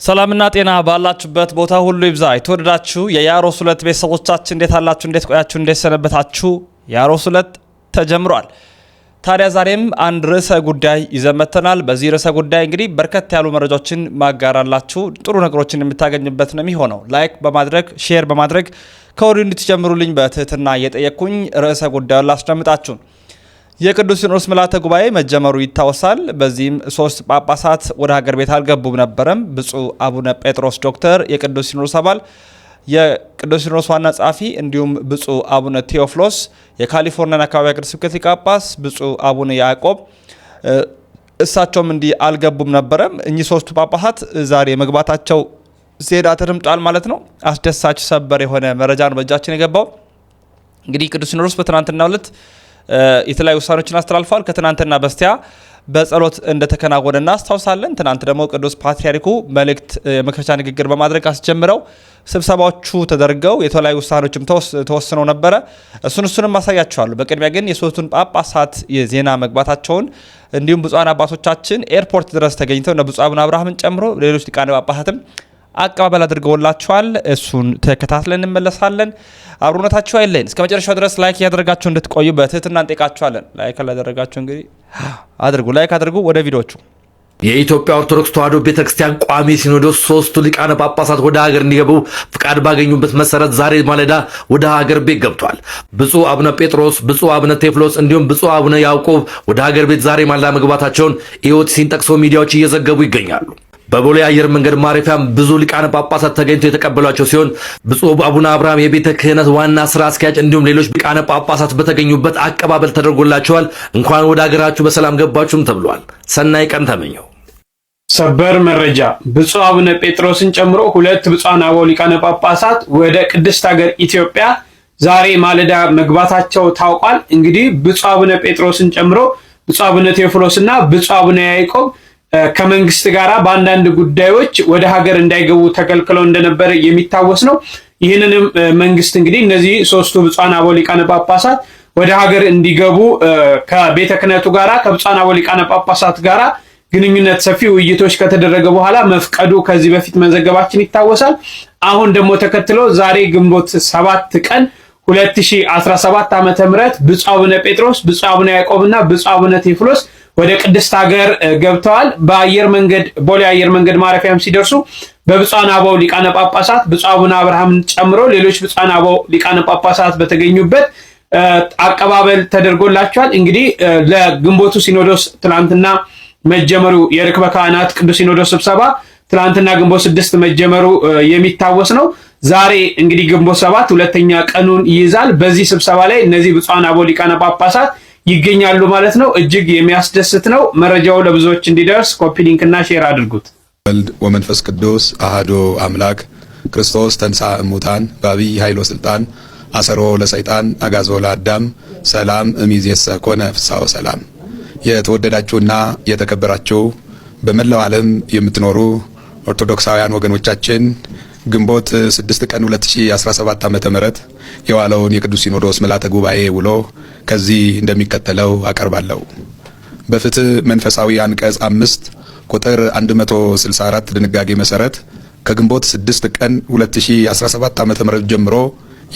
ሰላምና ጤና ባላችሁበት ቦታ ሁሉ ይብዛ። የተወደዳችሁ የያሮስ ሁለት ቤተሰቦቻችን እንዴት አላችሁ? እንዴት ቆያችሁ? እንዴት ሰነበታችሁ? ያሮስ ሁለት ተጀምሯል። ታዲያ ዛሬም አንድ ርዕሰ ጉዳይ ይዘመተናል። በዚህ ርዕሰ ጉዳይ እንግዲህ በርከት ያሉ መረጃዎችን ማጋራላችሁ ጥሩ ነገሮችን የምታገኙበት ነው የሚሆነው። ላይክ በማድረግ ሼር በማድረግ ከወዲሁ እንድትጀምሩልኝ በትህትና እየጠየቅኩኝ ርዕሰ ጉዳዩን ላስደምጣችሁ። የቅዱስ ሲኖዶስ ምልዓተ ጉባኤ መጀመሩ ይታወሳል። በዚህም 3 ጳጳሳት ወደ ሀገር ቤት አልገቡም ነበረም። ብፁዕ አቡነ ጴጥሮስ ዶክተር የቅዱስ ሲኖዶስ አባል፣ የቅዱስ ሲኖዶስ ዋና ጸሐፊ እንዲሁም ብፁዕ አቡነ ቴዎፍሎስ የካሊፎርኒያን አካባቢ ሀገረ ስብከት ሊቀ ጳጳስ፣ ብፁዕ አቡነ ያዕቆብ እሳቸውም እንዲህ አልገቡም ነበረም። እኚህ 3ቱ ጳጳሳት ዛሬ መግባታቸው ዜና ተደምጧል ማለት ነው። አስደሳች ሰበር የሆነ መረጃ ነው በእጃችን የገባው። እንግዲህ ቅዱስ ሲኖዶስ በትናንትናው ዕለት የተለያዩ ውሳኔዎችን አስተላልፏል። ከትናንትና በስቲያ በጸሎት እንደተከናወነ እናስታውሳለን። ትናንት ደግሞ ቅዱስ ፓትርያርኩ መልእክት የመክፈቻ ንግግር በማድረግ አስጀምረው ስብሰባዎቹ ተደርገው የተለያዩ ውሳኔዎችም ተወስነው ነበረ። እሱንም ማሳያቸዋለሁ። በቅድሚያ ግን የሶስቱን ጳጳሳት የዜና መግባታቸውን እንዲሁም ብፁዓን አባቶቻችን ኤርፖርት ድረስ ተገኝተው እነ ብፁዕ አቡነ አብርሃምን ጨምሮ ሌሎች ሊቃነ ጳጳሳትም አቀባበል አድርገውላቸዋል። እሱን ተከታትለን እንመለሳለን። አብሮነታችሁ አይለይን። እስከ መጨረሻው ድረስ ላይክ ያደረጋችሁ እንድትቆዩ በትህትና እንጠይቃችኋለን። ላይክ ያላደረጋችሁ እንግዲህ ላይክ አድርጉ። ወደ ቪዲዮቹ። የኢትዮጵያ ኦርቶዶክስ ተዋሕዶ ቤተክርስቲያን ቋሚ ሲኖዶስ 3ቱ ሊቃነ ጳጳሳት ወደ ሀገር እንዲገቡ ፍቃድ ባገኙበት መሰረት ዛሬ ማለዳ ወደ ሀገር ቤት ገብቷል። ብፁዕ አቡነ ጴጥሮስ፣ ብፁዕ አቡነ ቴዎፍሎስ እንዲሁም ብፁዕ አቡነ ያዕቆብ ወደ ሀገር ቤት ዛሬ ማለዳ መግባታቸውን ኢኦቲሲን ጠቅሶ ሚዲያዎች እየዘገቡ ይገኛሉ። በቦሌ አየር መንገድ ማረፊያም ብዙ ሊቃነ ጳጳሳት ተገኝተው የተቀበሏቸው ሲሆን ብፁዕ አቡነ አብርሃም የቤተ ክህነት ዋና ስራ አስኪያጅ እንዲሁም ሌሎች ሊቃነ ጳጳሳት በተገኙበት አቀባበል ተደርጎላቸዋል። እንኳን ወደ ሀገራችሁ በሰላም ገባችሁም ተብሏል። ሰናይ ቀን ተመኘው። ሰበር መረጃ። ብፁዕ አቡነ ጴጥሮስን ጨምሮ 2 ብፁዓን አበው ሊቃነ ጳጳሳት ወደ ቅድስት ሀገር ኢትዮጵያ ዛሬ ማለዳ መግባታቸው ታውቋል። እንግዲህ ብፁዕ አቡነ ጴጥሮስን ጨምሮ ብፁዕ አቡነ ቴዎፍሎስና ብፁዕ አቡነ ያዕቆብ ከመንግስት ጋር በአንዳንድ ጉዳዮች ወደ ሀገር እንዳይገቡ ተከልክለው እንደነበረ የሚታወስ ነው። ይህንንም መንግስት እንግዲህ እነዚህ 3ቱ ብፁዓን አበው ሊቃነ ጳጳሳት ወደ ሀገር እንዲገቡ ከቤተ ክህነቱ ጋራ ከብፁዓን አበው ሊቃነ ጳጳሳት ጋራ ግንኙነት ሰፊ ውይይቶች ከተደረገ በኋላ መፍቀዱ ከዚህ በፊት መዘገባችን ይታወሳል። አሁን ደግሞ ተከትሎ ዛሬ ግንቦት 7 ቀን 2017 ዓ.ም ብፁዕ አቡነ ጴጥሮስ፣ ብፁዕ አቡነ ያዕቆብና ብፁዕ አቡነ ቴዎፍሎስ ወደ ቅድስት ሀገር ገብተዋል። በአየር መንገድ ቦሌ አየር መንገድ ማረፊያም ሲደርሱ በብፁዓን አበው ሊቃነ ጳጳሳት ብፁዕ አቡነ አብርሃምን ጨምሮ ሌሎች ብፁዓን አበው ሊቃነ ጳጳሳት በተገኙበት አቀባበል ተደርጎላቸዋል። እንግዲህ ለግንቦቱ ሲኖዶስ ትላንትና መጀመሩ የርክበ ካህናት ቅዱስ ሲኖዶስ ስብሰባ ትላንትና ግንቦት 6 መጀመሩ የሚታወስ ነው። ዛሬ እንግዲህ ግንቦት 7 ሁለተኛ ቀኑን ይይዛል። በዚህ ስብሰባ ላይ እነዚህ ብፁዓን አበው ሊቃነ ጳጳሳት ይገኛሉ ማለት ነው። እጅግ የሚያስደስት ነው። መረጃው ለብዙዎች እንዲደርስ ኮፒ ሊንክ እና ሼር አድርጉት። ወልድ ወመንፈስ ቅዱስ አሐዱ አምላክ ክርስቶስ ተንሥአ እሙታን በዐቢይ ኃይል ወሥልጣን አሰሮ ለሰይጣን አግዓዞ ለአዳም ሰላም እምይእዜሰ ኮነ ፍስሐ ወሰላም። የተወደዳችሁና የተከበራችሁ በመላው ዓለም የምትኖሩ ኦርቶዶክሳውያን ወገኖቻችን ግንቦት 6 ቀን 2017 ዓ.ም የዋለውን የቅዱስ ሲኖዶስ ምልዓተ ጉባኤ ውሎ ከዚህ እንደሚከተለው አቀርባለሁ። በፍትህ መንፈሳዊ አንቀጽ 5 ቁጥር 164 ድንጋጌ መሰረት ከግንቦት 6 ቀን 2017 ዓ.ም ጀምሮ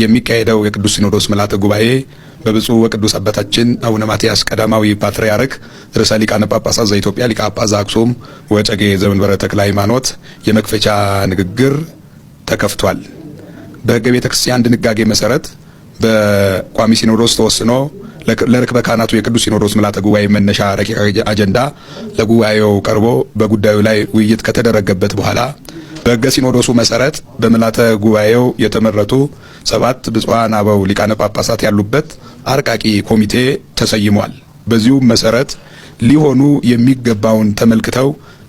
የሚካሄደው የቅዱስ ሲኖዶስ ምልዓተ ጉባኤ በብፁዕ ወቅዱስ አባታችን አቡነ ማትያስ ቀዳማዊ ፓትርያርክ ርዕሰ ሊቃነ ጳጳሳት ዘኢትዮጵያ ሊቀ ጳጳስ ዘአክሱም ወዕጨጌ ዘመንበረ ተክለ ሃይማኖት የመክፈቻ ንግግር ተከፍቷል። በሕገ ቤተ ክርስቲያን ድንጋጌ መሰረት በቋሚ ሲኖዶስ ተወስኖ ለርክበ ካህናቱ የቅዱስ ሲኖዶስ ምልዓተ ጉባኤ መነሻ ረቂቅ አጀንዳ ለጉባኤው ቀርቦ በጉዳዩ ላይ ውይይት ከተደረገበት በኋላ በሕገ ሲኖዶሱ መሰረት በምልዓተ ጉባኤው የተመረጡ 7 ብፁዓን አበው ሊቃነ ጳጳሳት ያሉበት አርቃቂ ኮሚቴ ተሰይሟል። በዚሁም መሰረት ሊሆኑ የሚገባውን ተመልክተው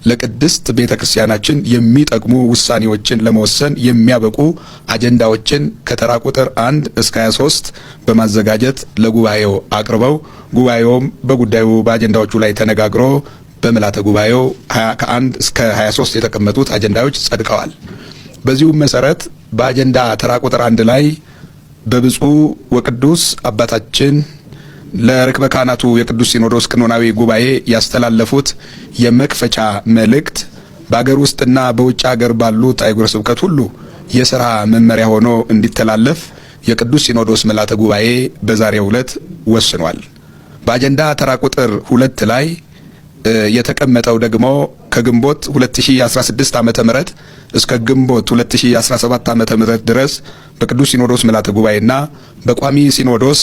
ለቅድስት ቤተክርስቲያናችን የሚጠቅሙ ውሳኔዎችን ለመወሰን የሚያበቁ አጀንዳዎችን ከተራ ቁጥር 1 እስከ 23 በማዘጋጀት ለጉባኤው አቅርበው ጉባኤውም በጉዳዩ በአጀንዳዎቹ ላይ ተነጋግሮ በምልዓተ ጉባኤው ከ1 እስከ 23 የተቀመጡት አጀንዳዎች ጸድቀዋል። በዚሁም መሰረት በአጀንዳ ተራ ቁጥር 1 ላይ በብፁዕ ወቅዱስ አባታችን ለርክበ ካህናቱ የቅዱስ ሲኖዶስ ቀኖናዊ ጉባኤ ያስተላለፉት የመክፈቻ መልእክት በአገር ውስጥና በውጭ ሀገር ባሉት አህጉረ ስብከት ሁሉ የሥራ መመሪያ ሆኖ እንዲተላለፍ የቅዱስ ሲኖዶስ ምልዓተ ጉባኤ በዛሬው ዕለት ወስኗል። በአጀንዳ ተራ ቁጥር 2 ላይ የተቀመጠው ደግሞ ከግንቦት 2016 ዓመተ ምህረት እስከ ግንቦት 2017 ዓመተ ምህረት ድረስ በቅዱስ ሲኖዶስ ምልዓተ ጉባኤና በቋሚ ሲኖዶስ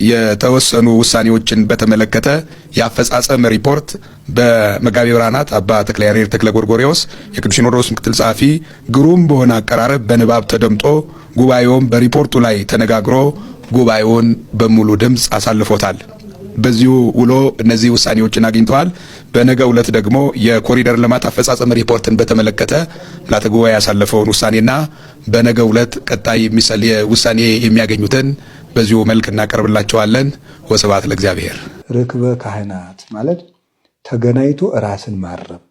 የተወሰኑ ውሳኔዎችን በተመለከተ የአፈጻጸም ሪፖርት በመጋቤ ብርሃናት አባ ተክለ ያሬድ ተክለ ጎርጎርዮስ የቅዱስ ሲኖዶስ ምክትል ጸሐፊ ግሩም በሆነ አቀራረብ በንባብ ተደምጦ ጉባኤውም በሪፖርቱ ላይ ተነጋግሮ ጉባኤውን በሙሉ ድምፅ አሳልፎታል። በዚሁ ውሎ እነዚህ ውሳኔዎችን አግኝተዋል። በነገው ዕለት ደግሞ የኮሪደር ልማት አፈጻጸም ሪፖርትን በተመለከተ ምልዓተ ጉባኤ ያሳለፈውን ውሳኔና በነገው ዕለት ቀጣይ ውሳኔ የሚያገኙትን በዚሁ መልክ እናቀርብላቸዋለን። ወስብሐት ለእግዚአብሔር። ርክበ ካህናት ማለት ተገናኝቶ ራስን ማረም፣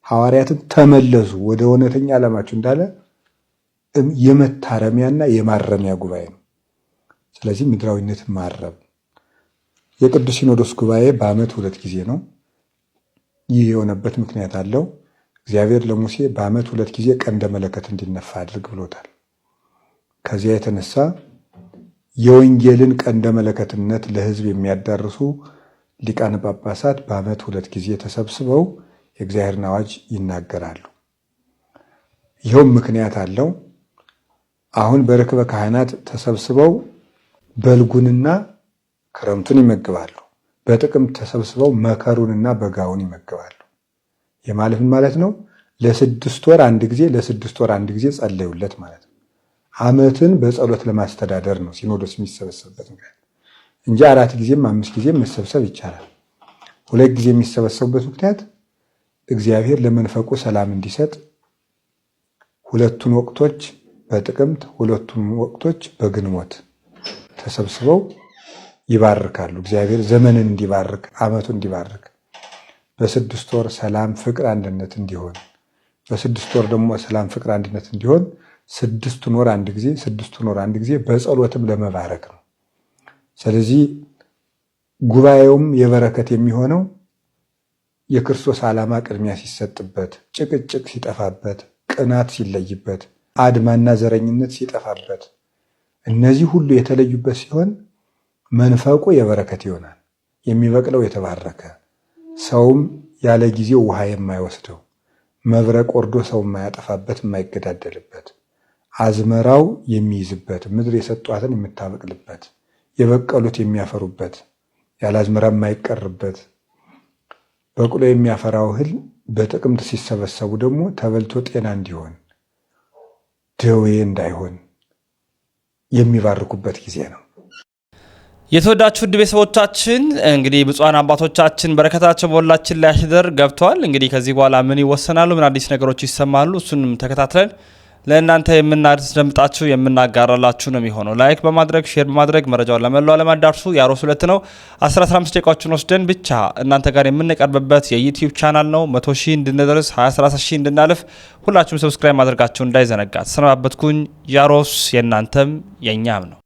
ሐዋርያትን ተመለሱ ወደ እውነተኛ ዓላማችሁ እንዳለ የመታረሚያና የማረሚያ ጉባኤ ነው። ስለዚህ ምድራዊነትን ማረም የቅዱስ ሲኖዶስ ጉባኤ በዓመት 2 ጊዜ ነው። ይህ የሆነበት ምክንያት አለው። እግዚአብሔር ለሙሴ በዓመት 2 ጊዜ ቀንደ መለከት እንዲነፋ አድርግ ብሎታል። ከዚያ የተነሳ የወንጌልን ቀንደ መለከትነት ለሕዝብ የሚያዳርሱ ሊቃነ ጳጳሳት በዓመት 2 ጊዜ ተሰብስበው የእግዚአብሔርን አዋጅ ይናገራሉ። ይኸውም ምክንያት አለው። አሁን በርክበ ካህናት ተሰብስበው በልጉንና ክረምቱን ይመግባሉ። በጥቅምት ተሰብስበው መከሩንና በጋውን ይመግባሉ። የማለፍን ማለት ነው። ለ6 ወር አንድ ጊዜ ለ6 ወር አንድ ጊዜ ጸለዩለት ማለት ነው። ዓመትን በጸሎት ለማስተዳደር ነው ሲኖዶስ የሚሰበሰብበት ምክንያት እንጂ 4 ጊዜም 5 ጊዜም መሰብሰብ ይቻላል። 2 ጊዜ የሚሰበሰቡበት ምክንያት እግዚአብሔር ለመንፈቁ ሰላም እንዲሰጥ 2ቱን ወቅቶች በጥቅምት 2ቱን ወቅቶች በግንቦት ተሰብስበው ይባርካሉ። እግዚአብሔር ዘመንን እንዲባርክ ዓመቱን እንዲባርክ በ6 ወር ሰላም፣ ፍቅር፣ አንድነት እንዲሆን በ6 ወር ደግሞ ሰላም፣ ፍቅር፣ አንድነት እንዲሆን 6ቱን ወር አንድ ጊዜ 6ቱን ወር አንድ ጊዜ በጸሎትም ለመባረክ ነው። ስለዚህ ጉባኤውም የበረከት የሚሆነው የክርስቶስ ዓላማ ቅድሚያ ሲሰጥበት፣ ጭቅጭቅ ሲጠፋበት፣ ቅናት ሲለይበት፣ አድማና ዘረኝነት ሲጠፋበት፣ እነዚህ ሁሉ የተለዩበት ሲሆን መንፈቁ የበረከት ይሆናል። የሚበቅለው የተባረከ ሰውም ያለ ጊዜው ውሃ የማይወስደው መብረቅ ወርዶ ሰው የማያጠፋበት የማይገዳደልበት አዝመራው የሚይዝበት ምድር የሰጧትን የምታበቅልበት የበቀሉት የሚያፈሩበት ያለ አዝመራ የማይቀርበት በቅሎ የሚያፈራው እህል በጥቅምት ሲሰበሰቡ ደግሞ ተበልቶ ጤና እንዲሆን ደዌ እንዳይሆን የሚባርኩበት ጊዜ ነው። የተወዳችሁ ውድ ቤተሰቦቻችን እንግዲህ ብፁዓን አባቶቻችን በረከታቸው በሁላችን ላይ ያድር ገብተዋል። እንግዲህ ከዚህ በኋላ ምን ይወሰናሉ፣ ምን አዲስ ነገሮች ይሰማሉ፣ እሱንም ተከታትለን ለእናንተ የምናስደምጣችሁ የምናጋራላችሁ ነው የሚሆነው። ላይክ በማድረግ ሼር በማድረግ መረጃውን ለመላው ዓለም አዳርሱ። ያሮስ 2 ነው 15 ደቂቃዎችን ወስደን ብቻ እናንተ ጋር የምንቀርብበት የዩቲዩብ ቻናል ነው። 100 ሺህ እንድንደርስ 20-30 ሺህ እንድናልፍ ሁላችሁም ሰብስክራይብ ማድረጋችሁ እንዳይዘነጋ። ተሰናበትኩኝ። ያሮስ የእናንተም የኛም ነው።